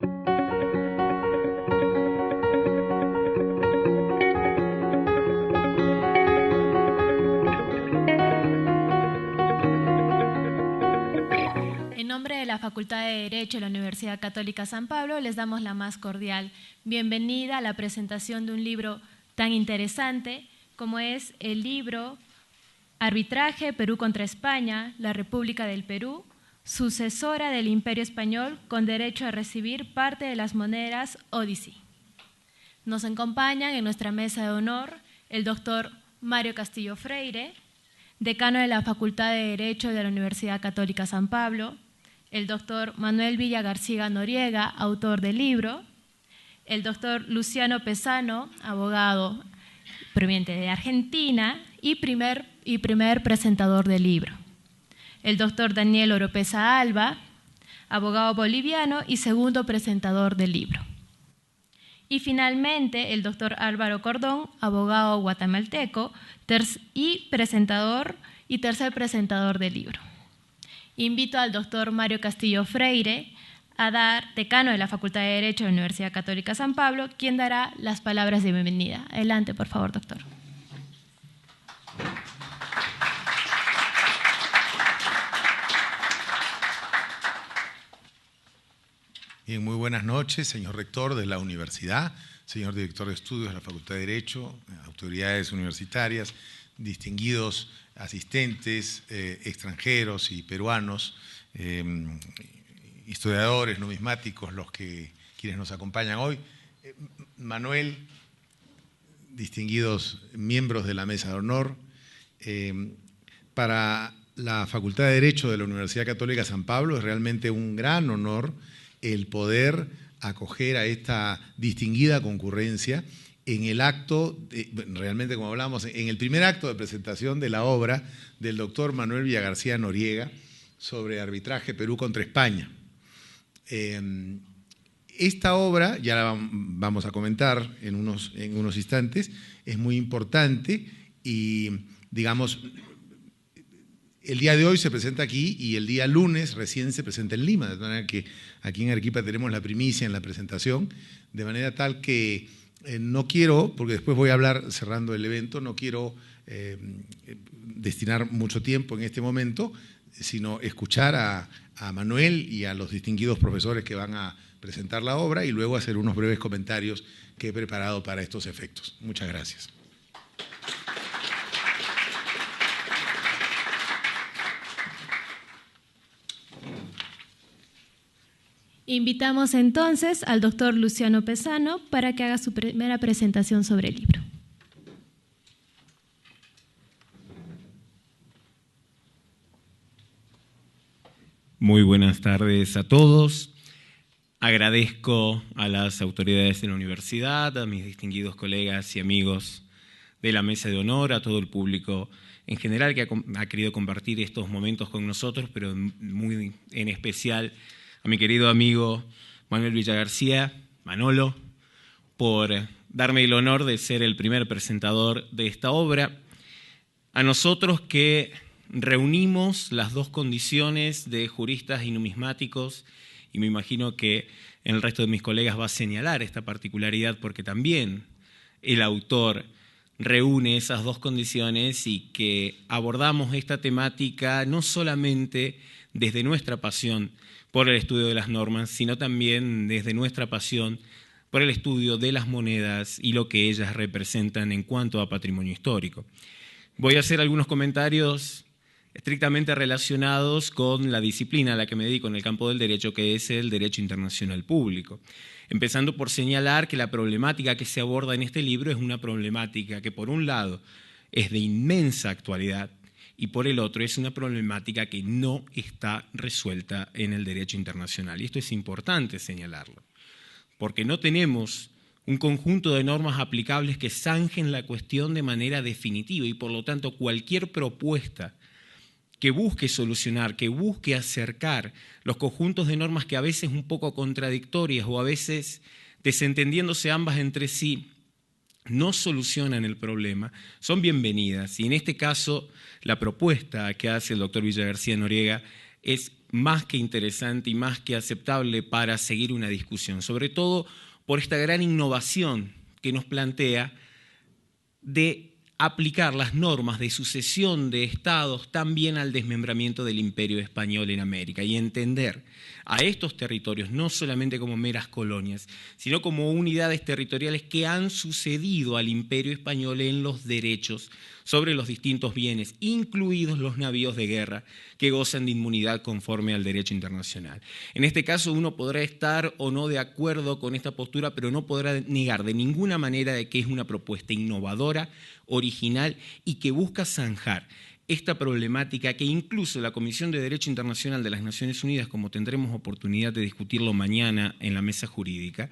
En nombre de la Facultad de Derecho de la Universidad Católica San Pablo, les damos la más cordial bienvenida a la presentación de un libro tan interesante como es el libro Arbitraje, Perú contra España, la República del Perú, sucesora del Imperio Español con derecho a recibir parte de las monedas Odyssey. Nos acompañan en nuestra mesa de honor el doctor Mario Castillo Freire, decano de la Facultad de Derecho de la Universidad Católica San Pablo, el doctor Manuel Villa García Noriega, autor del libro, el doctor Luciano Pesano, abogado proveniente de Argentina y primer presentador del libro, el doctor Daniel Oropesa Alba, abogado boliviano y segundo presentador del libro. Y finalmente el doctor Álvaro Cordón, abogado guatemalteco y tercer presentador del libro. Invito al doctor Mario Castillo Freire, decano de la Facultad de Derecho de la Universidad Católica San Pablo, quien dará las palabras de bienvenida. Adelante, por favor, doctor. Bien, muy buenas noches, señor rector de la universidad, señor director de estudios de la Facultad de Derecho, autoridades universitarias, distinguidos asistentes extranjeros y peruanos, historiadores, numismáticos, quienes nos acompañan hoy. Manuel, distinguidos miembros de la mesa de honor, para la Facultad de Derecho de la Universidad Católica San Pablo es realmente un gran honor el poder acoger a esta distinguida concurrencia en el acto, realmente como hablamos, en el primer acto de presentación de la obra del doctor Manuel Villa García Noriega sobre arbitraje Perú contra España. Esta obra, ya la vamos a comentar en unos instantes, es muy importante y, digamos, el día de hoy se presenta aquí y el día lunes recién se presenta en Lima, de manera que aquí en Arequipa tenemos la primicia en la presentación, de manera tal que no quiero, porque después voy a hablar cerrando el evento, no quiero destinar mucho tiempo en este momento, sino escuchar a Manuel y a los distinguidos profesores que van a presentar la obra y luego hacer unos breves comentarios que he preparado para estos efectos. Muchas gracias. Invitamos entonces al doctor Luciano Pesano para que haga su primera presentación sobre el libro. Muy buenas tardes a todos. Agradezco a las autoridades de la universidad, a mis distinguidos colegas y amigos de la mesa de honor, a todo el público en general que ha querido compartir estos momentos con nosotros, pero muy en especial a mi querido amigo Manuel Villa García, Manolo, por darme el honor de ser el primer presentador de esta obra. A nosotros que reunimos las dos condiciones de juristas y numismáticos, y me imagino que el resto de mis colegas va a señalar esta particularidad porque también el autor reúne esas dos condiciones y que abordamos esta temática no solamente desde nuestra pasión por el estudio de las normas, sino también desde nuestra pasión por el estudio de las monedas y lo que ellas representan en cuanto a patrimonio histórico. Voy a hacer algunos comentarios estrictamente relacionados con la disciplina a la que me dedico en el campo del derecho, que es el derecho internacional público. Empezando por señalar que la problemática que se aborda en este libro es una problemática que, por un lado, es de inmensa actualidad, y por el otro es una problemática que no está resuelta en el derecho internacional. Y esto es importante señalarlo, porque no tenemos un conjunto de normas aplicables que zanjen la cuestión de manera definitiva y por lo tanto cualquier propuesta que busque solucionar, que busque acercar los conjuntos de normas que a veces un poco contradictorias o a veces desentendiéndose ambas entre sí, no solucionan el problema, son bienvenidas. Y en este caso, la propuesta que hace el doctor Villa García Noriega es más que interesante y más que aceptable para seguir una discusión, sobre todo por esta gran innovación que nos plantea de aplicar las normas de sucesión de estados también al desmembramiento del Imperio Español en América y entender a estos territorios no solamente como meras colonias, sino como unidades territoriales que han sucedido al Imperio Español en los derechos sobre los distintos bienes, incluidos los navíos de guerra que gozan de inmunidad conforme al derecho internacional. En este caso uno podrá estar o no de acuerdo con esta postura, pero no podrá negar de ninguna manera de que es una propuesta innovadora, original y que busca zanjar esta problemática que incluso la Comisión de Derecho Internacional de las Naciones Unidas, como tendremos oportunidad de discutirlo mañana en la mesa jurídica,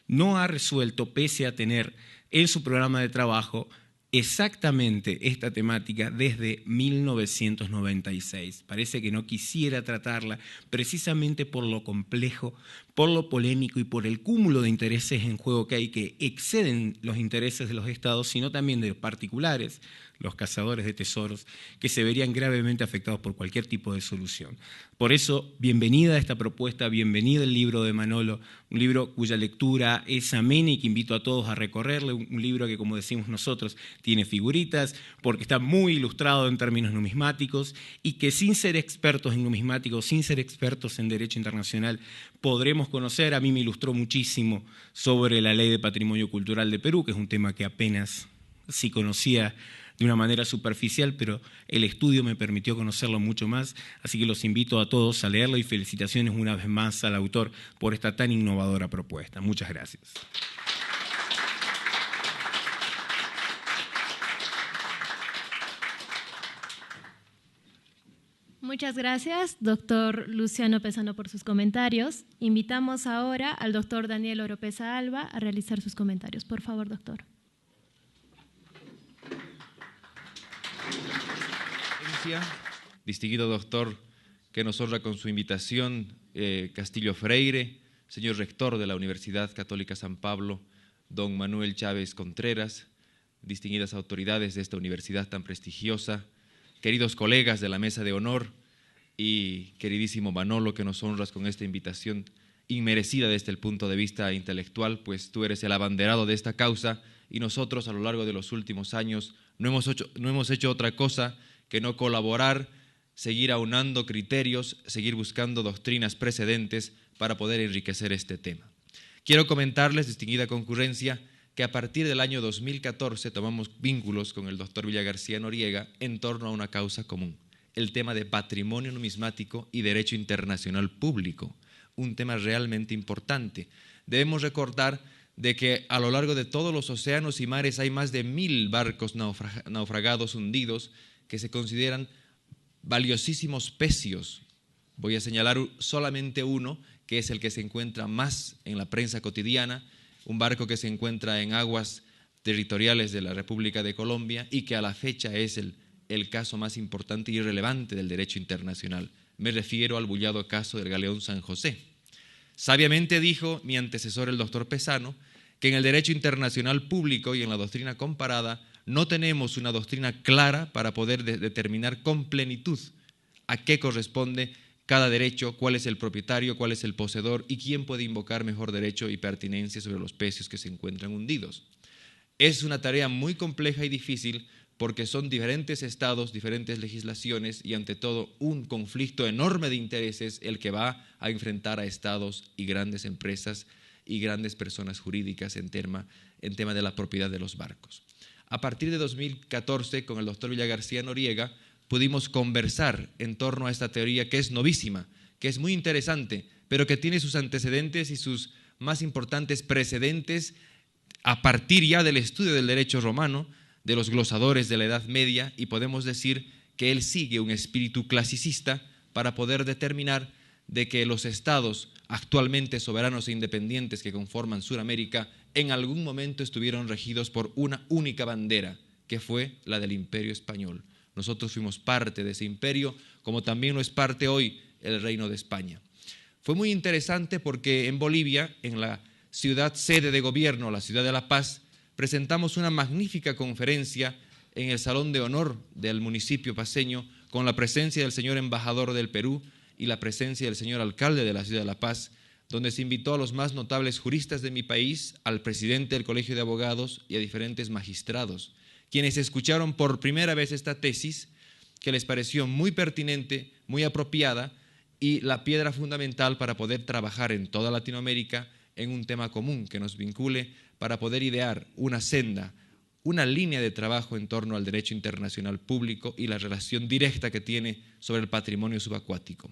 no ha resuelto, pese a tener en su programa de trabajo exactamente esta temática desde 1996. Parece que no quisiera tratarla precisamente por lo complejo, por lo polémico y por el cúmulo de intereses en juego que hay que exceden los intereses de los estados, sino también de particulares, los cazadores de tesoros, que se verían gravemente afectados por cualquier tipo de solución. Por eso, bienvenida a esta propuesta, bienvenido el libro de Manolo, un libro cuya lectura es amena y que invito a todos a recorrerle, un libro que, como decimos nosotros, tiene figuritas, porque está muy ilustrado en términos numismáticos y que sin ser expertos en numismáticos, sin ser expertos en derecho internacional, podremos conocer. A mí me ilustró muchísimo sobre la Ley de Patrimonio Cultural de Perú, que es un tema que apenas sí conocía de una manera superficial, pero el estudio me permitió conocerlo mucho más, así que los invito a todos a leerlo y felicitaciones una vez más al autor por esta tan innovadora propuesta. Muchas gracias. Muchas gracias, doctor Luciano Pesano, por sus comentarios. Invitamos ahora al doctor Daniel Oropeza Alba a realizar sus comentarios. Por favor, doctor. Distinguido doctor que nos honra con su invitación, Castillo Freire, señor rector de la Universidad Católica San Pablo, don Manuel Chávez Contreras, distinguidas autoridades de esta universidad tan prestigiosa, queridos colegas de la mesa de honor y queridísimo Manolo, que nos honras con esta invitación inmerecida desde el punto de vista intelectual, pues tú eres el abanderado de esta causa y nosotros a lo largo de los últimos años no hemos hecho otra cosa que no colaborar, seguir aunando criterios, seguir buscando doctrinas precedentes para poder enriquecer este tema. Quiero comentarles, distinguida concurrencia, que a partir del año 2014 tomamos vínculos con el doctor Villagarcía Noriega en torno a una causa común, el tema de patrimonio numismático y derecho internacional público, un tema realmente importante. Debemos recordar de que a lo largo de todos los océanos y mares hay más de 1000 barcos naufragados, hundidos, que se consideran valiosísimos pecios. Voy a señalar solamente uno, que es el que se encuentra más en la prensa cotidiana, un barco que se encuentra en aguas territoriales de la República de Colombia y que a la fecha es el caso más importante y relevante del derecho internacional. Me refiero al bullado caso del galeón San José. Sabiamente dijo mi antecesor, el doctor Pesano, que en el derecho internacional público y en la doctrina comparada no tenemos una doctrina clara para poder determinar con plenitud a qué corresponde cada derecho, cuál es el propietario, cuál es el poseedor y quién puede invocar mejor derecho y pertinencia sobre los pecios que se encuentran hundidos. Es una tarea muy compleja y difícil porque son diferentes estados, diferentes legislaciones y ante todo un conflicto enorme de intereses el que va a enfrentar a estados y grandes empresas y grandes personas jurídicas en tema de la propiedad de los barcos. A partir de 2014, con el doctor Villagarcía Noriega, pudimos conversar en torno a esta teoría que es novísima, que es muy interesante, pero que tiene sus antecedentes y sus más importantes precedentes a partir ya del estudio del derecho romano, de los glosadores de la Edad Media, y podemos decir que él sigue un espíritu clasicista para poder determinar de que los estados actualmente soberanos e independientes que conforman Sudamérica en algún momento estuvieron regidos por una única bandera, que fue la del Imperio Español. Nosotros fuimos parte de ese imperio, como también lo es parte hoy el Reino de España. Fue muy interesante porque en Bolivia, en la ciudad sede de gobierno, la ciudad de La Paz, presentamos una magnífica conferencia en el Salón de Honor del municipio paceño con la presencia del señor embajador del Perú y la presencia del señor alcalde de la ciudad de La Paz, donde se invitó a los más notables juristas de mi país, al presidente del Colegio de Abogados y a diferentes magistrados, quienes escucharon por primera vez esta tesis, que les pareció muy pertinente, muy apropiada y la piedra fundamental para poder trabajar en toda Latinoamérica en un tema común que nos vincule para poder idear una senda, una línea de trabajo en torno al derecho internacional público y la relación directa que tiene sobre el patrimonio subacuático.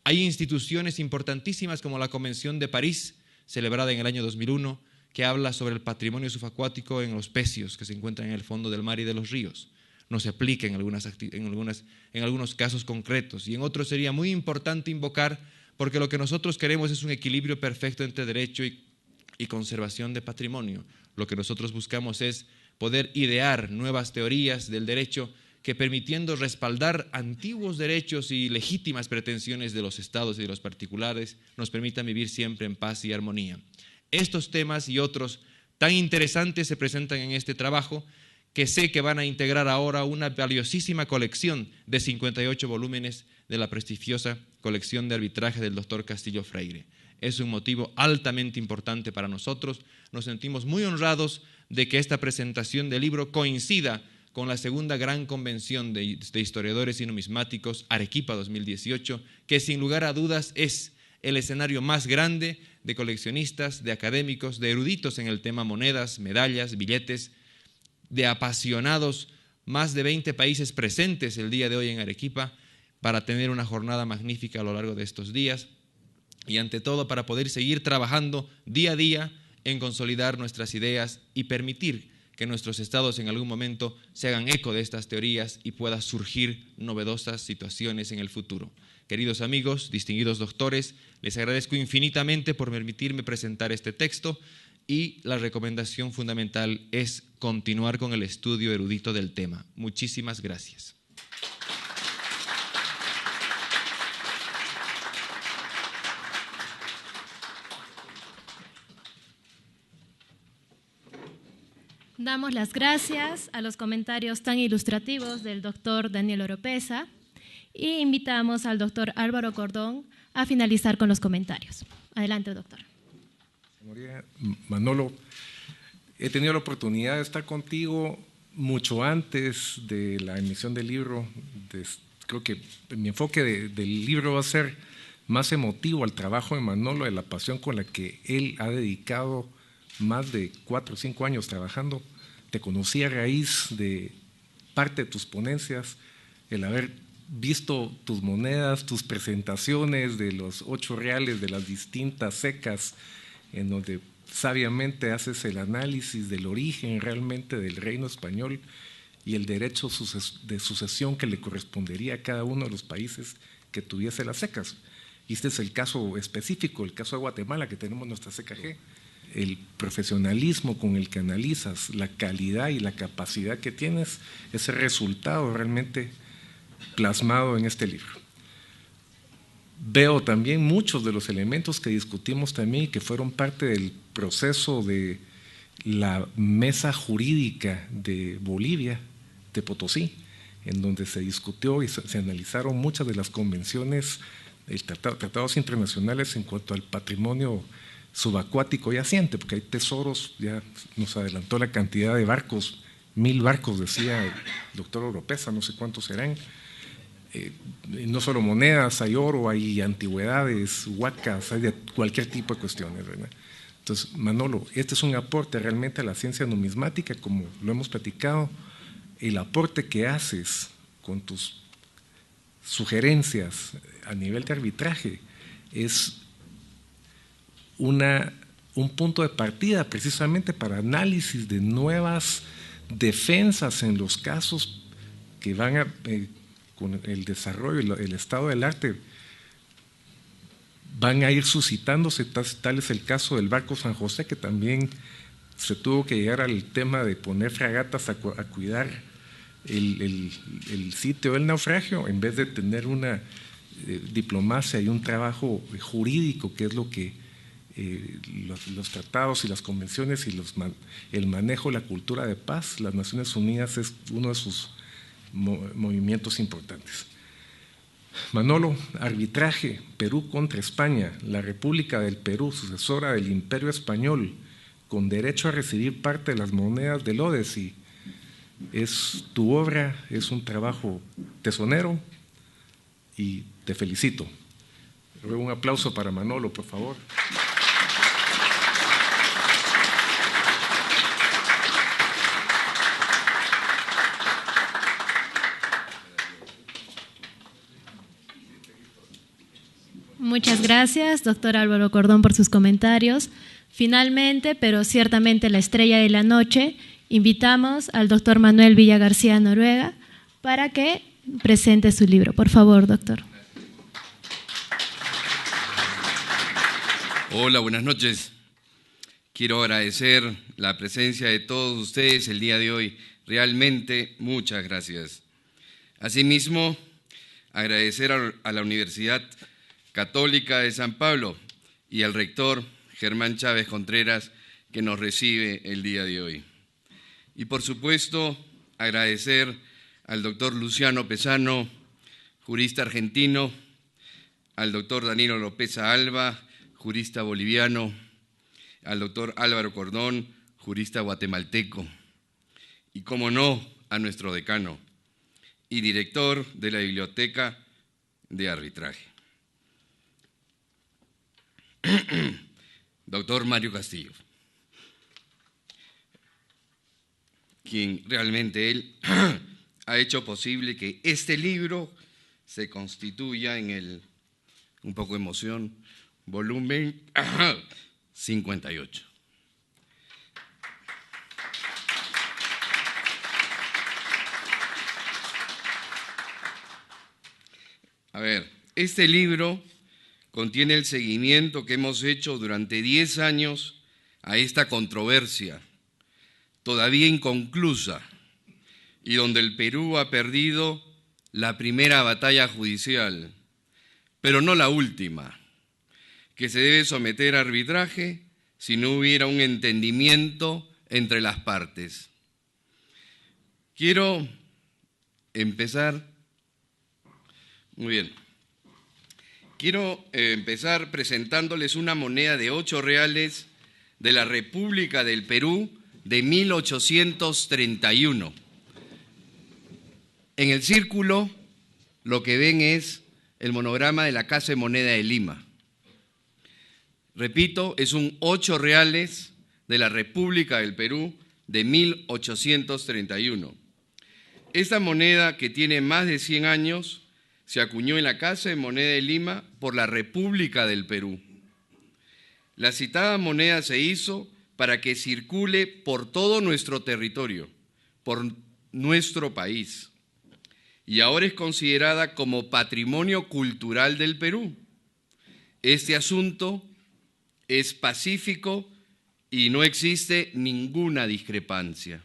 Hay instituciones importantísimas como la Convención de París, celebrada en el año 2001, que habla sobre el patrimonio subacuático en los pecios que se encuentran en el fondo del mar y de los ríos. No se aplica en algunos casos concretos, y en otros sería muy importante invocar, porque lo que nosotros queremos es un equilibrio perfecto entre derecho y conservación de patrimonio. Lo que nosotros buscamos es poder idear nuevas teorías del derecho que, permitiendo respaldar antiguos derechos y legítimas pretensiones de los estados y de los particulares, nos permitan vivir siempre en paz y armonía. Estos temas y otros tan interesantes se presentan en este trabajo, que sé que van a integrar ahora una valiosísima colección de 58 volúmenes de la prestigiosa colección de arbitraje del doctor Castillo Freire. Es un motivo altamente importante para nosotros. Nos sentimos muy honrados de que esta presentación del libro coincida con la segunda gran convención de historiadores y numismáticos, Arequipa 2018, que sin lugar a dudas es el escenario más grande de coleccionistas, de académicos, de eruditos en el tema monedas, medallas, billetes, de apasionados, más de 20 países presentes el día de hoy en Arequipa para tener una jornada magnífica a lo largo de estos días y ante todo para poder seguir trabajando día a día en consolidar nuestras ideas y permitir que nuestros estados en algún momento se hagan eco de estas teorías y puedan surgir novedosas situaciones en el futuro. Queridos amigos, distinguidos doctores, les agradezco infinitamente por permitirme presentar este texto y la recomendación fundamental es continuar con el estudio erudito del tema. Muchísimas gracias. Damos las gracias a los comentarios tan ilustrativos del doctor Daniel Oropeza y invitamos al doctor Álvaro Cordón a finalizar con los comentarios. Adelante, doctor. Manolo, he tenido la oportunidad de estar contigo mucho antes de la emisión del libro. Creo que mi enfoque del libro va a ser más emotivo al trabajo de Manolo, de la pasión con la que él ha dedicado más de 4 o 5 años trabajando. Te conocí a raíz de parte de tus ponencias, el haber visto tus monedas, tus presentaciones de los 8 reales de las distintas secas, en donde sabiamente haces el análisis del origen realmente del reino español y el derecho de sucesión que le correspondería a cada uno de los países que tuviese las secas. Y este es el caso específico, el caso de Guatemala, que tenemos nuestra seca G. El profesionalismo con el que analizas, la calidad y la capacidad que tienes, ese resultado realmente plasmado en este libro. Veo también muchos de los elementos que discutimos también y que fueron parte del proceso de la mesa jurídica de Bolivia, de Potosí, en donde se discutió y se analizaron muchas de las convenciones, tratados internacionales en cuanto al patrimonio subacuático yaciente, porque hay tesoros, ya nos adelantó la cantidad de barcos, 1000 barcos, decía el doctor Oropeza, no sé cuántos serán. No solo monedas, hay oro, hay antigüedades, huacas, hay de cualquier tipo de cuestiones, ¿verdad? Entonces, Manolo, este es un aporte realmente a la ciencia numismática, como lo hemos platicado. El aporte que haces con tus sugerencias a nivel de arbitraje es un punto de partida precisamente para análisis de nuevas defensas en los casos que van a, con el desarrollo y el estado del arte, van a ir suscitándose. Tal es el caso del barco San José, que también se tuvo que llegar al tema de poner fragatas a cuidar el sitio del naufragio, en vez de tener una diplomacia y un trabajo jurídico, que es lo que los tratados y las convenciones y el manejo de la cultura de paz, las Naciones Unidas es uno de sus movimientos importantes. Manolo, arbitraje, Perú contra España, la República del Perú, sucesora del Imperio Español, con derecho a recibir parte de las monedas del ODESI. Es tu obra, es un trabajo tesonero y te felicito. Ruego un aplauso para Manolo, por favor. Muchas gracias, doctor Álvaro Cordón, por sus comentarios. Finalmente, pero ciertamente la estrella de la noche, invitamos al doctor Manuel Villa García Noruega para que presente su libro. Por favor, doctor. Hola, buenas noches. Quiero agradecer la presencia de todos ustedes el día de hoy. Realmente, muchas gracias. Asimismo, agradecer a la Universidad Católica de San Pablo y al rector Germán Chávez Contreras, que nos recibe el día de hoy. Y por supuesto, agradecer al doctor Luciano Pesano, jurista argentino, al doctor Danilo López Alba, jurista boliviano, al doctor Álvaro Cordón, jurista guatemalteco, y cómo no, a nuestro decano y director de la Biblioteca de Arbitraje, doctor Mario Castillo, quien realmente él ha hecho posible que este libro se constituya en el, un poco de emoción, volumen 58. A ver, este libro contiene el seguimiento que hemos hecho durante 10 años a esta controversia, todavía inconclusa, y donde el Perú ha perdido la primera batalla judicial, pero no la última, que se debe someter a arbitraje si no hubiera un entendimiento entre las partes. Quiero empezar, muy bien, quiero empezar presentándoles una moneda de 8 reales de la República del Perú de 1831. En el círculo lo que ven es el monograma de la Casa de Moneda de Lima. Repito, es un 8 reales de la República del Perú de 1831. Esta moneda, que tiene más de 100 años, se acuñó en la Casa de Moneda de Lima por la República del Perú. La citada moneda se hizo para que circule por todo nuestro territorio, por nuestro país, y ahora es considerada como patrimonio cultural del Perú. Este asunto es pacífico y no existe ninguna discrepancia.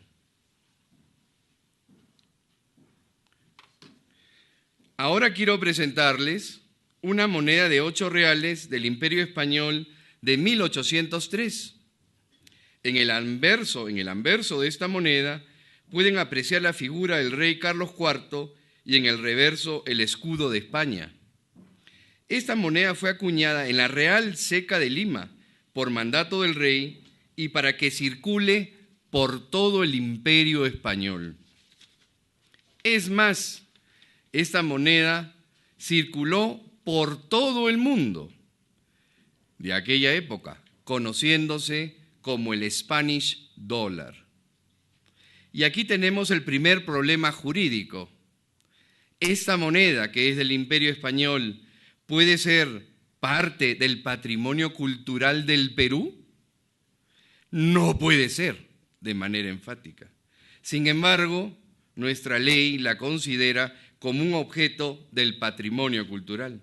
Ahora quiero presentarles una moneda de 8 reales del Imperio Español de 1803. En el anverso de esta moneda pueden apreciar la figura del rey Carlos IV y en el reverso el escudo de España. Esta moneda fue acuñada en la Real Ceca de Lima por mandato del rey y para que circule por todo el Imperio Español. Es más, esta moneda circuló por todo el mundo de aquella época, conociéndose como el Spanish Dollar. Y aquí tenemos el primer problema jurídico. Esta moneda, que es del Imperio Español, ¿puede ser parte del patrimonio cultural del Perú? No puede ser, de manera enfática. Sin embargo, nuestra ley la considera como un objeto del patrimonio cultural.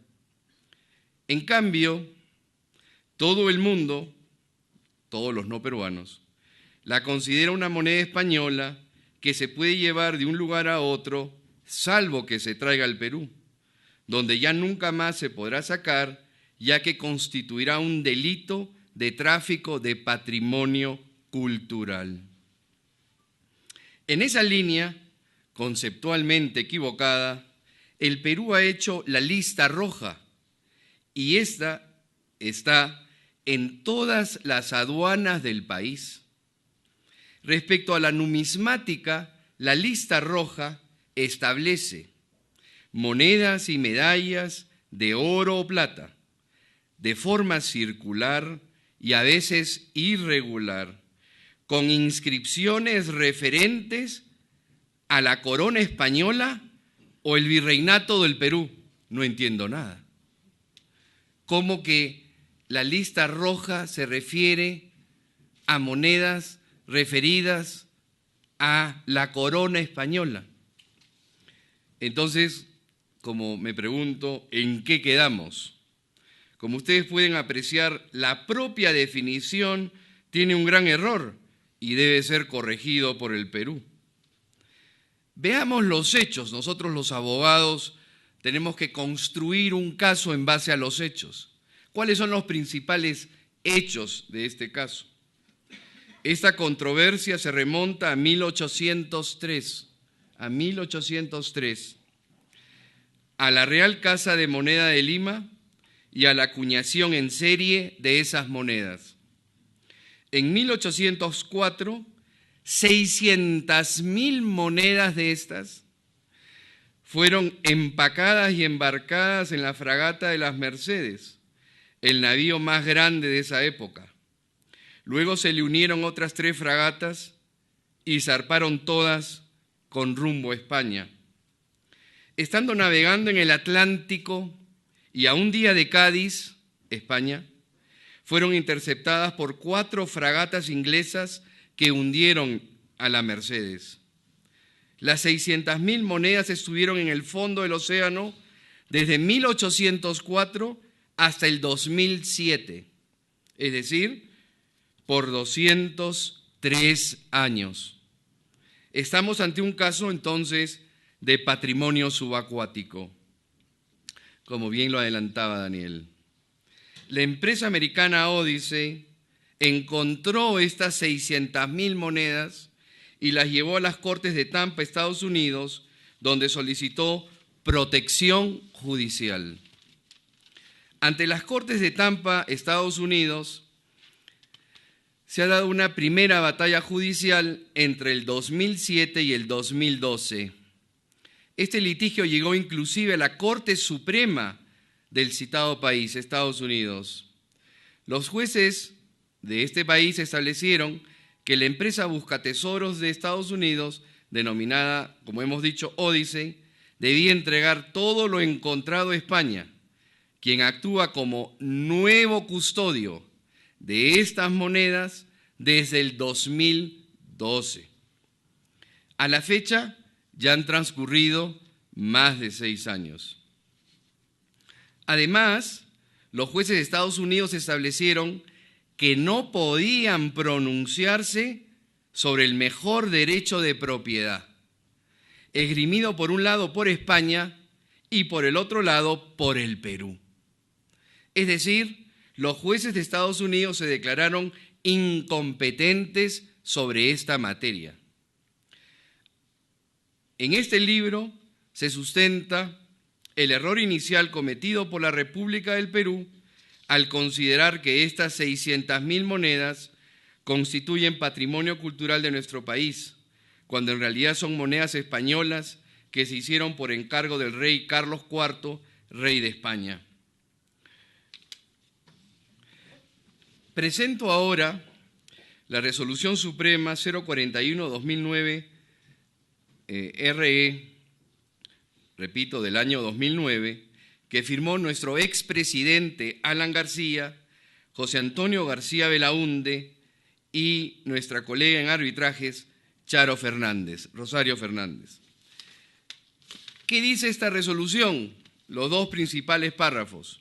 En cambio, todo el mundo, todos los no peruanos, la considera una moneda española que se puede llevar de un lugar a otro, salvo que se traiga al Perú, donde ya nunca más se podrá sacar, ya que constituirá un delito de tráfico de patrimonio cultural. En esa línea, conceptualmente equivocada, el Perú ha hecho la lista roja y esta está en todas las aduanas del país. Respecto a la numismática, la lista roja establece monedas y medallas de oro o plata, de forma circular y a veces irregular, con inscripciones referentes a la corona española o el virreinato del Perú. No entiendo nada. ¿Cómo que la lista roja se refiere a monedas referidas a la corona española? Entonces, como me pregunto, ¿en qué quedamos? Como ustedes pueden apreciar, la propia definición tiene un gran error y debe ser corregido por el Perú. Veamos los hechos. Nosotros los abogados tenemos que construir un caso en base a los hechos. ¿Cuáles son los principales hechos de este caso? Esta controversia se remonta a 1803, a la Real Casa de Moneda de Lima y a la acuñación en serie de esas monedas. En 1804, 600.000 monedas de estas fueron empacadas y embarcadas en la fragata de las Mercedes, el navío más grande de esa época. Luego se le unieron otras 3 fragatas y zarparon todas con rumbo a España. Estando navegando en el Atlántico y a un día de Cádiz, España, fueron interceptadas por 4 fragatas inglesas que hundieron a la Mercedes. Las 600.000 monedas estuvieron en el fondo del océano desde 1804 hasta el 2007, es decir, por 203 años. Estamos ante un caso entonces de patrimonio subacuático, como bien lo adelantaba Daniel. La empresa americana Odyssey encontró estas 600.000 monedas y las llevó a las Cortes de Tampa, Estados Unidos, donde solicitó protección judicial. Ante las Cortes de Tampa, Estados Unidos, se ha dado una primera batalla judicial entre el 2007 y el 2012. Este litigio llegó inclusive a la Corte Suprema del citado país, Estados Unidos. Los jueces de este país establecieron que la empresa buscatesoros de Estados Unidos, denominada, como hemos dicho, Odyssey, debía entregar todo lo encontrado a España, quien actúa como nuevo custodio de estas monedas desde el 2012. A la fecha ya han transcurrido más de 6 años. Además, los jueces de Estados Unidos establecieron que no podían pronunciarse sobre el mejor derecho de propiedad, esgrimido por un lado por España y por el otro lado por el Perú. Es decir, los jueces de Estados Unidos se declararon incompetentes sobre esta materia. En este libro se sustenta el error inicial cometido por la República del Perú al considerar que estas 600.000 monedas constituyen patrimonio cultural de nuestro país, cuando en realidad son monedas españolas que se hicieron por encargo del rey Carlos IV, rey de España. Presento ahora la Resolución Suprema 041-2009 RE, repito, del año 2009, que firmó nuestro expresidente Alan García, José Antonio García Belaúnde y nuestra colega en arbitrajes, Rosario Fernández. ¿Qué dice esta resolución? Los 2 principales párrafos.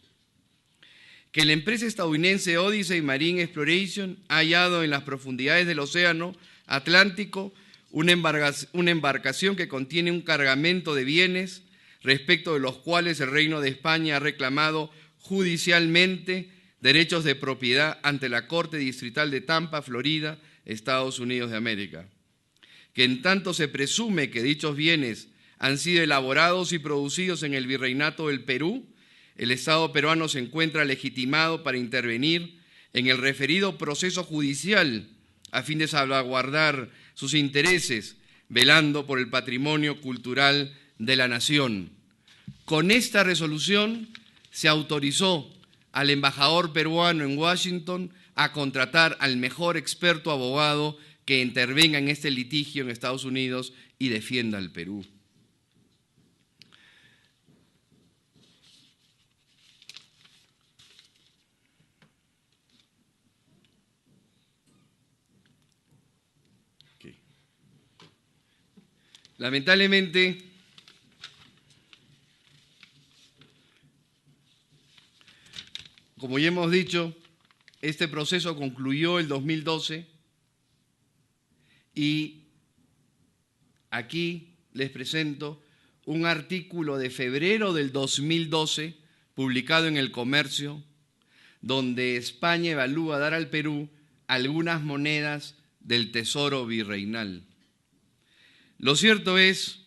Que la empresa estadounidense Odyssey Marine Exploration ha hallado en las profundidades del océano Atlántico una embarcación que contiene un cargamento de bienes respecto de los cuales el Reino de España ha reclamado judicialmente derechos de propiedad ante la Corte Distrital de Tampa, Florida, Estados Unidos de América. Que en tanto se presume que dichos bienes han sido elaborados y producidos en el Virreinato del Perú, el Estado peruano se encuentra legitimado para intervenir en el referido proceso judicial a fin de salvaguardar sus intereses, velando por el patrimonio cultural de la nación. Con esta resolución se autorizó al embajador peruano en Washington a contratar al mejor experto abogado que intervenga en este litigio en Estados Unidos y defienda al Perú. Lamentablemente, como ya hemos dicho, este proceso concluyó el 2012 y aquí les presento un artículo de febrero del 2012 publicado en El Comercio, donde España evalúa dar al Perú algunas monedas del Tesoro Virreinal. Lo cierto es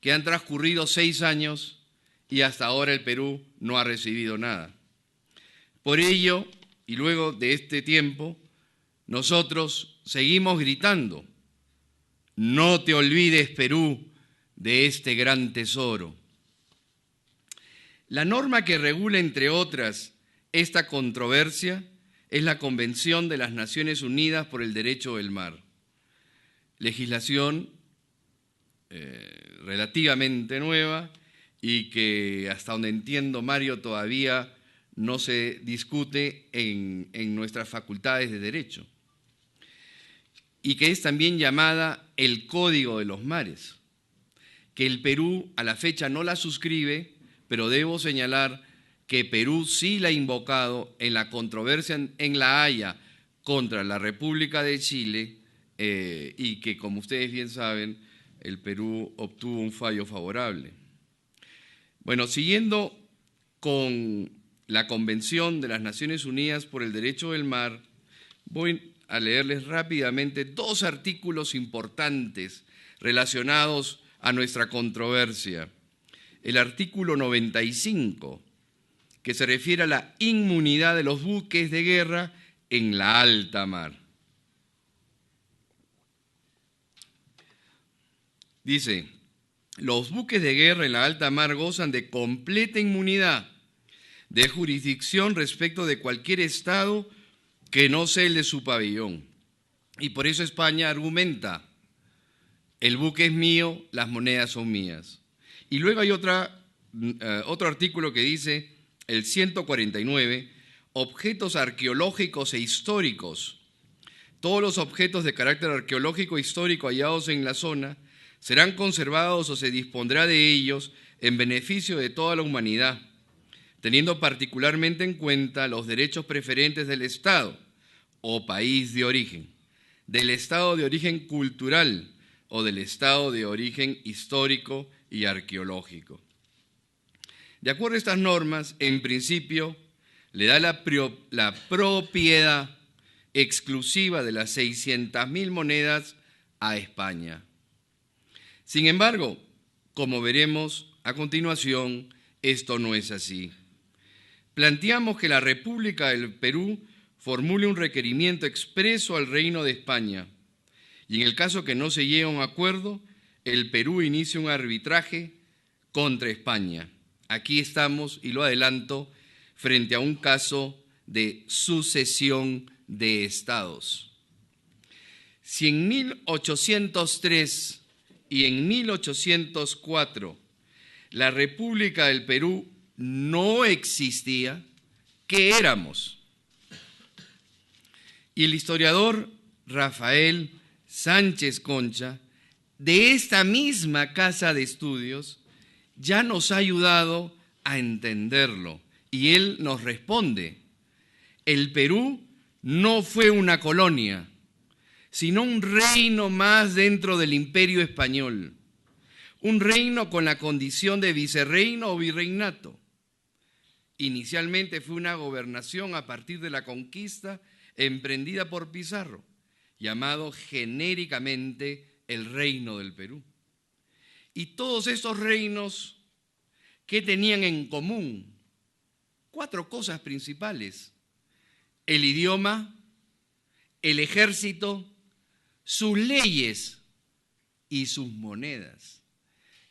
que han transcurrido 6 años y hasta ahora el Perú no ha recibido nada. Por ello, y luego de este tiempo, nosotros seguimos gritando: no te olvides, Perú, de este gran tesoro. La norma que regula, entre otras, esta controversia es la Convención de las Naciones Unidas por el Derecho del Mar, legislación relativamente nueva y que, hasta donde entiendo, Mario, todavía no se discute en nuestras facultades de Derecho, y que es también llamada el Código de los Mares, que el Perú a la fecha no la suscribe, pero debo señalar que Perú sí la ha invocado en la controversia en La Haya contra la República de Chile, y que, como ustedes bien saben, el Perú obtuvo un fallo favorable. Bueno, siguiendo con la Convención de las Naciones Unidas por el Derecho del Mar, voy a leerles rápidamente 2 artículos importantes relacionados a nuestra controversia. El artículo 95, que se refiere a la inmunidad de los buques de guerra en la alta mar. Dice: los buques de guerra en la alta mar gozan de completa inmunidad de jurisdicción respecto de cualquier Estado que no sea el de su pabellón. Y por eso España argumenta: el buque es mío, las monedas son mías. Y luego hay otro artículo que dice, el 149, objetos arqueológicos e históricos. Todos los objetos de carácter arqueológico e histórico hallados en la zona serán conservados o se dispondrá de ellos en beneficio de toda la humanidad, teniendo particularmente en cuenta los derechos preferentes del Estado o país de origen, del Estado de origen cultural o del Estado de origen histórico y arqueológico. De acuerdo a estas normas, en principio, le da la propiedad exclusiva de las 600.000 monedas a España. Sin embargo, como veremos a continuación, esto no es así. Planteamos que la República del Perú formule un requerimiento expreso al Reino de España y en el caso que no se llegue a un acuerdo, el Perú inicie un arbitraje contra España. Aquí estamos, y lo adelanto, frente a un caso de sucesión de estados. Si en 1803 y en 1804 la República del Perú no existía, ¿qué éramos? Y el historiador Rafael Sánchez Concha, de esta misma casa de estudios, ya nos ha ayudado a entenderlo. Y él nos responde: el Perú no fue una colonia, sino un reino más dentro del Imperio Español, un reino con la condición de vicerreino o virreinato. Inicialmente fue una gobernación a partir de la conquista emprendida por Pizarro, llamado genéricamente el Reino del Perú. Y todos estos reinos, ¿qué tenían en común? 4 cosas principales: el idioma, el ejército, sus leyes y sus monedas.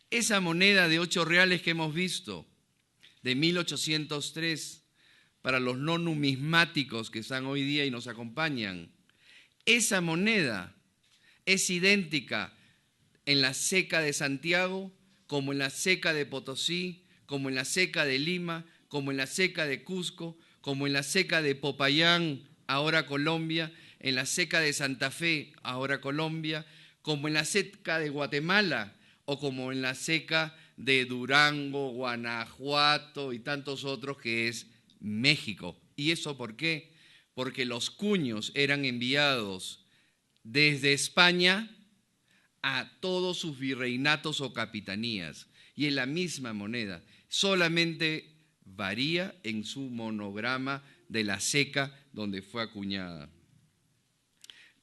Esa moneda de 8 reales que hemos visto, de 1803, para los no numismáticos que están hoy día y nos acompañan, esa moneda es idéntica en la ceca de Santiago, como en la ceca de Potosí, como en la ceca de Lima, como en la ceca de Cusco, como en la ceca de Popayán, ahora Colombia, en la ceca de Santa Fe, ahora Colombia, como en la ceca de Guatemala o como en la ceca de Durango, Guanajuato y tantos otros, que es México. ¿Y eso por qué? Porque los cuños eran enviados desde España a todos sus virreinatos o capitanías, y en la misma moneda, solamente varía en su monograma de la ceca donde fue acuñada.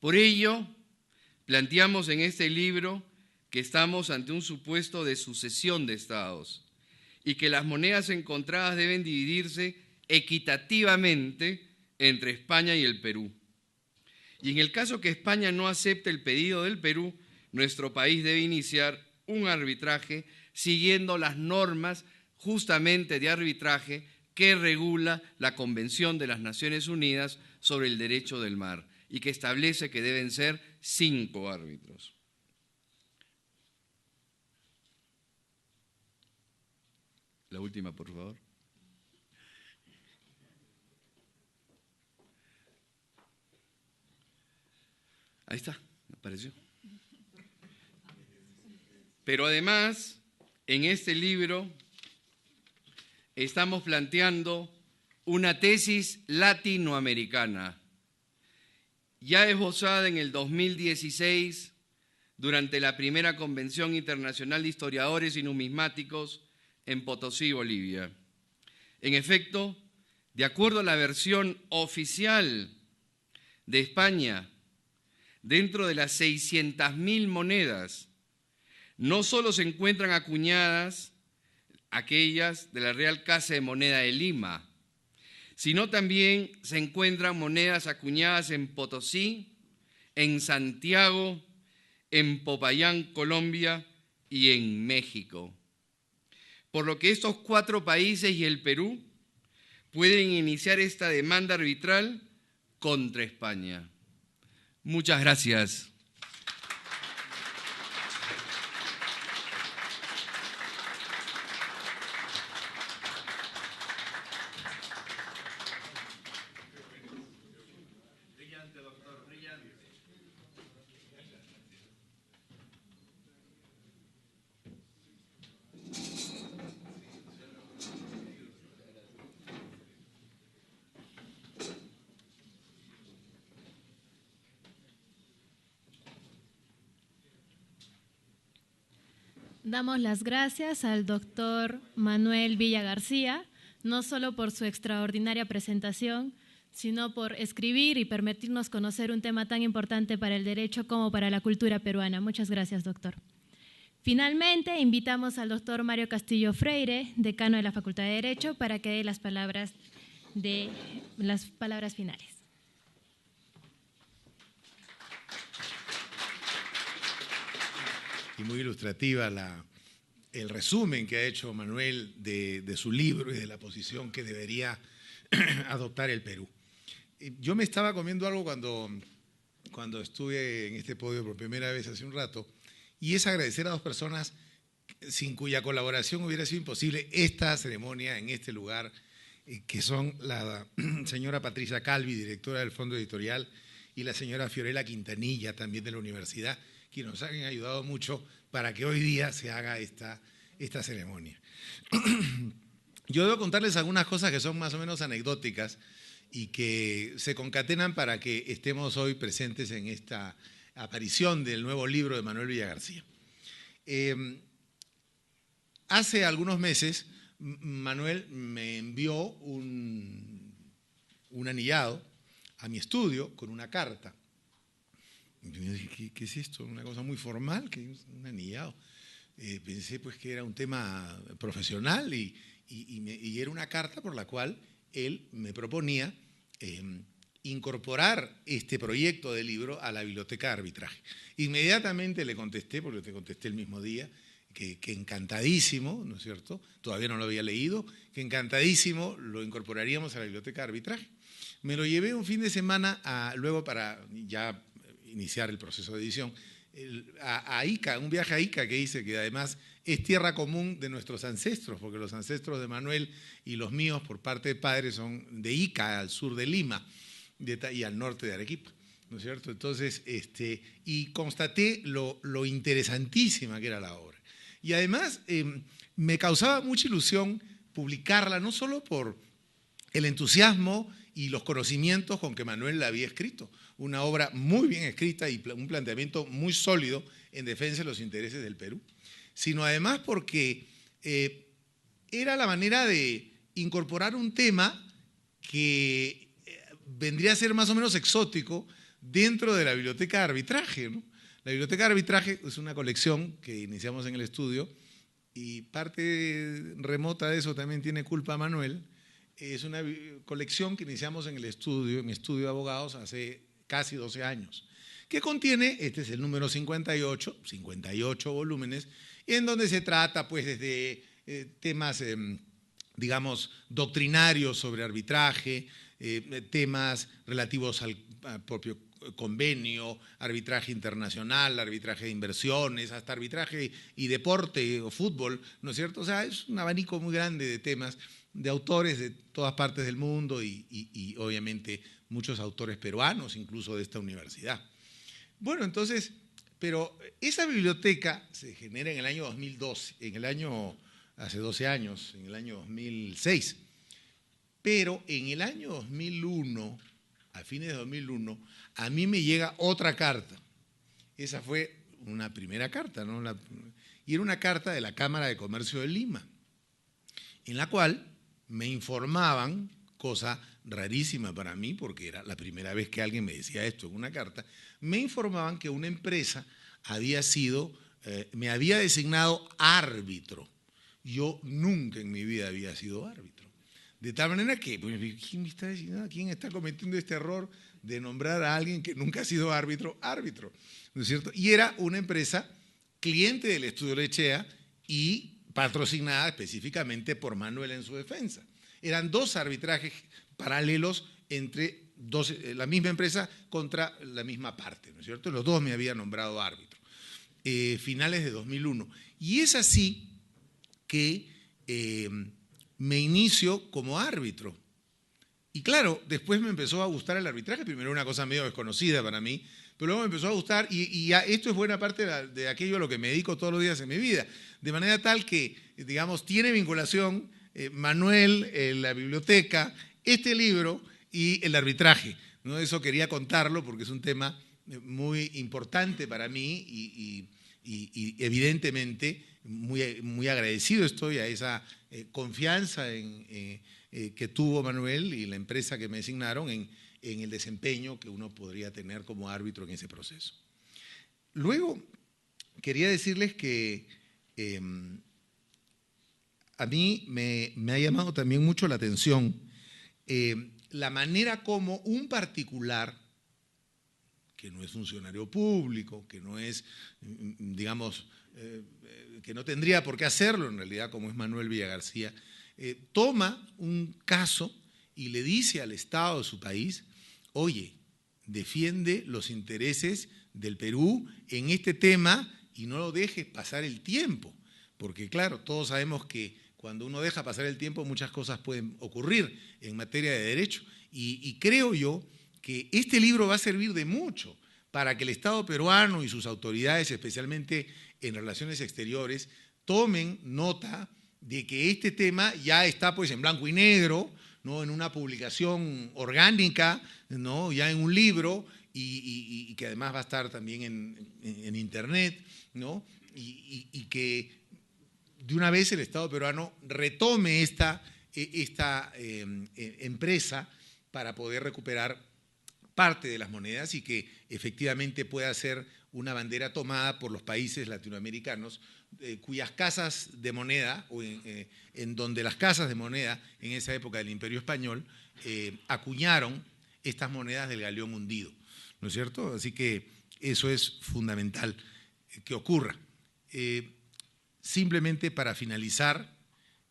Por ello, planteamos en este libro que estamos ante un supuesto de sucesión de estados y que las monedas encontradas deben dividirse equitativamente entre España y el Perú. Y en el caso que España no acepte el pedido del Perú, nuestro país debe iniciar un arbitraje siguiendo las normas justamente de arbitraje que regula la Convención de las Naciones Unidas sobre el Derecho del Mar y que establece que deben ser 5 árbitros. La última, por favor. Ahí está, apareció. Pero además, en este libro estamos planteando una tesis latinoamericana, ya esbozada en el 2016 durante la primera Convención Internacional de Historiadores y Numismáticos en Potosí, Bolivia. En efecto, de acuerdo a la versión oficial de España, dentro de las 600.000 monedas, no solo se encuentran acuñadas aquellas de la Real Casa de Moneda de Lima, sino también se encuentran monedas acuñadas en Potosí, en Santiago, en Popayán, Colombia y en México. Por lo que estos 4 países y el Perú pueden iniciar esta demanda arbitral contra España. Muchas gracias. Damos las gracias al doctor Manuel Villa García, no solo por su extraordinaria presentación, sino por escribir y permitirnos conocer un tema tan importante para el derecho como para la cultura peruana. Muchas gracias, doctor. Finalmente, invitamos al doctor Mario Castillo Freire, decano de la Facultad de Derecho, para que dé las palabras finales. Y muy ilustrativa el resumen que ha hecho Manuel de su libro y de la posición que debería adoptar el Perú. Yo me estaba comiendo algo cuando estuve en este podio por primera vez hace un rato, y es agradecer a 2 personas sin cuya colaboración hubiera sido imposible esta ceremonia en este lugar, que son la señora Patricia Calvi, directora del Fondo Editorial, y la señora Fiorella Quintanilla, también de la universidad, que nos han ayudado mucho para que hoy día se haga esta ceremonia. Yo debo contarles algunas cosas que son más o menos anecdóticas y que se concatenan para que estemos hoy presentes en esta aparición del nuevo libro de Manuel Villa García. Hace algunos meses, Manuel me envió un anillado a mi estudio con una carta. Y yo dije, ¿qué es esto? Una cosa muy formal, que es un anillado. pensé pues que era un tema profesional y era una carta por la cual él me proponía incorporar este proyecto de libro a la biblioteca de arbitraje. Inmediatamente le contesté, porque te contesté el mismo día, que encantadísimo, ¿no es cierto? Todavía no lo había leído, que encantadísimo lo incorporaríamos a la biblioteca de arbitraje. Me lo llevé un fin de semana luego para ya iniciar el proceso de edición, a Ica, un viaje a Ica que hice, que además es tierra común de nuestros ancestros, porque los ancestros de Manuel y los míos por parte de padre son de Ica, al sur de Lima y al norte de Arequipa, ¿no es cierto? Entonces, y constaté lo interesantísima que era la obra. Y además me causaba mucha ilusión publicarla, no solo por el entusiasmo y los conocimientos con que Manuel la había escrito, una obra muy bien escrita y un planteamiento muy sólido en defensa de los intereses del Perú, sino además porque era la manera de incorporar un tema que vendría a ser más o menos exótico dentro de la biblioteca de arbitraje, ¿no? La biblioteca de arbitraje es una colección que iniciamos en el estudio y parte remota de eso también tiene culpa Manuel. Es una colección que iniciamos en el estudio, en mi estudio de abogados hace casi 12 años, que contiene, este es el número 58 volúmenes, en donde se trata pues desde temas, digamos, doctrinarios sobre arbitraje, temas relativos al propio convenio, arbitraje internacional, arbitraje de inversiones, hasta arbitraje y deporte o fútbol, ¿no es cierto? O sea, es un abanico muy grande de temas, de autores de todas partes del mundo y obviamente muchos autores peruanos, incluso de esta universidad. Bueno, entonces, pero esa biblioteca se genera en el año 2012, hace 12 años, en el año 2006, pero en el año 2001, a fines de 2001, a mí me llega otra carta. Esa fue una primera carta, ¿no? Y era una carta de la Cámara de Comercio de Lima, en la cual me informaban, cosa rarísima para mí, porque era la primera vez que alguien me decía esto en una carta, me informaban que una empresa me había designado árbitro. Yo nunca en mi vida había sido árbitro. De tal manera que, pues, ¿quién me está diciendo? ¿Quién está cometiendo este error de nombrar a alguien que nunca ha sido árbitro, ¿no es cierto? Y era una empresa cliente del Estudio Lechea y patrocinada específicamente por Manuel en su defensa. Eran dos arbitrajes paralelos entre la misma empresa contra la misma parte, ¿no es cierto? Los dos me habían nombrado árbitro, finales de 2001. Y es así que me inicio como árbitro. Y claro, después me empezó a gustar el arbitraje, primero una cosa medio desconocida para mí, pero luego me empezó a gustar y ya esto es buena parte de aquello a lo que me dedico todos los días en mi vida, de manera tal que, digamos, tiene vinculación Manuel, la biblioteca, este libro y el arbitraje, ¿no? Eso quería contarlo porque es un tema muy importante para mí y evidentemente muy agradecido estoy a esa confianza que tuvo Manuel y la empresa que me designaron en el desempeño que uno podría tener como árbitro en ese proceso. Luego, quería decirles que a mí me ha llamado también mucho la atención la manera como un particular, que no es funcionario público, que no es, digamos, que no tendría por qué hacerlo en realidad, como es Manuel Villagarcía, toma un caso y le dice al Estado de su país, oye, defiende los intereses del Perú en este tema y no lo dejes pasar el tiempo, porque claro, todos sabemos que cuando uno deja pasar el tiempo muchas cosas pueden ocurrir en materia de derecho y creo yo que este libro va a servir de mucho para que el Estado peruano y sus autoridades, especialmente en relaciones exteriores, tomen nota de que este tema ya está pues en blanco y negro, ¿no? En una publicación orgánica, ¿no? Ya en un libro y que además va a estar también en internet, ¿no? Y que de una vez el Estado peruano retome esta empresa para poder recuperar parte de las monedas y que efectivamente pueda ser una bandera tomada por los países latinoamericanos, cuyas casas de moneda, o en donde las casas de moneda en esa época del Imperio Español acuñaron estas monedas del galeón hundido, ¿no es cierto? Así que eso es fundamental que ocurra. Simplemente para finalizar,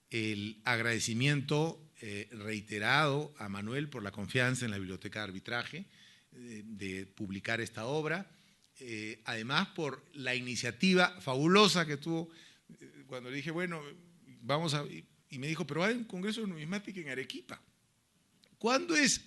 el agradecimiento reiterado a Manuel por la confianza en la Biblioteca de Arbitraje de publicar esta obra, además por la iniciativa fabulosa que tuvo cuando le dije, bueno, vamos a… Y me dijo, pero hay un congreso de numismática en Arequipa. ¿Cuándo es?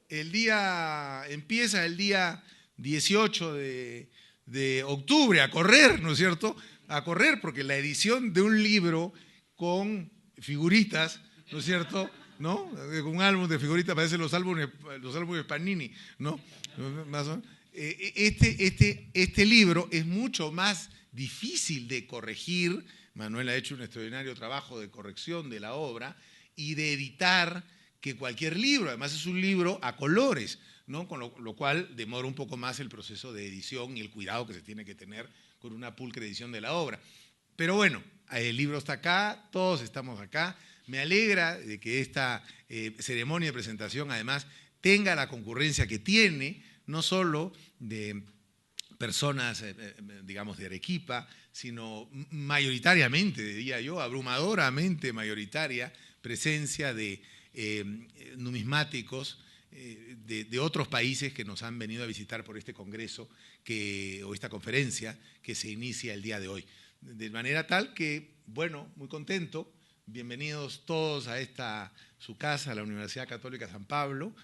Empieza el día 18 de octubre a correr, ¿no es cierto? A correr, porque la edición de un libro con figuritas, ¿no es cierto?, ¿no? Un álbum de figuritas, parece los álbumes Panini, ¿no? Más o menos. Este libro es mucho más difícil de corregir. Manuel ha hecho un extraordinario trabajo de corrección de la obra y de editar que cualquier libro. Además es un libro a colores, ¿no? Con lo cual demora un poco más el proceso de edición y el cuidado que se tiene que tener con una pulcra edición de la obra. Pero bueno, el libro está acá, todos estamos acá. Me alegra de que esta ceremonia de presentación además tenga la concurrencia que tiene, no solo de personas, digamos, de Arequipa, sino mayoritariamente, diría yo, abrumadoramente mayoritaria, presencia de numismáticos de otros países que nos han venido a visitar por este congreso o esta conferencia que se inicia el día de hoy. De manera tal que, bueno, muy contento. Bienvenidos todos a su casa, la Universidad Católica San Pablo.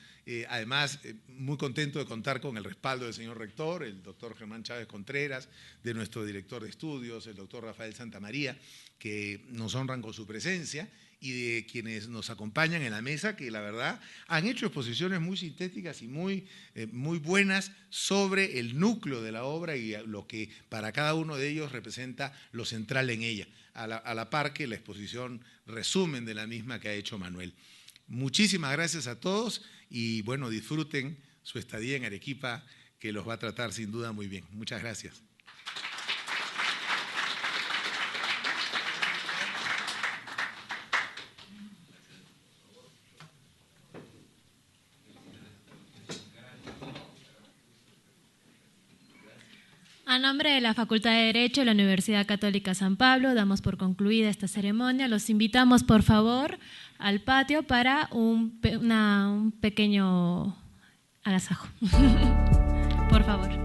Además, muy contento de contar con el respaldo del señor rector, el doctor Germán Chávez Contreras, de nuestro director de estudios, el doctor Rafael Santamaría, que nos honran con su presencia, y de quienes nos acompañan en la mesa, que la verdad han hecho exposiciones muy sintéticas y muy buenas sobre el núcleo de la obra y lo que para cada uno de ellos representa lo central en ella, a la par que la exposición resumen de la misma que ha hecho Manuel. Muchísimas gracias a todos y bueno, disfruten su estadía en Arequipa, que los va a tratar sin duda muy bien. Muchas gracias. A nombre de la Facultad de Derecho de la Universidad Católica San Pablo, damos por concluida esta ceremonia. Los invitamos, por favor, al patio para un pequeño agasajo. Por favor.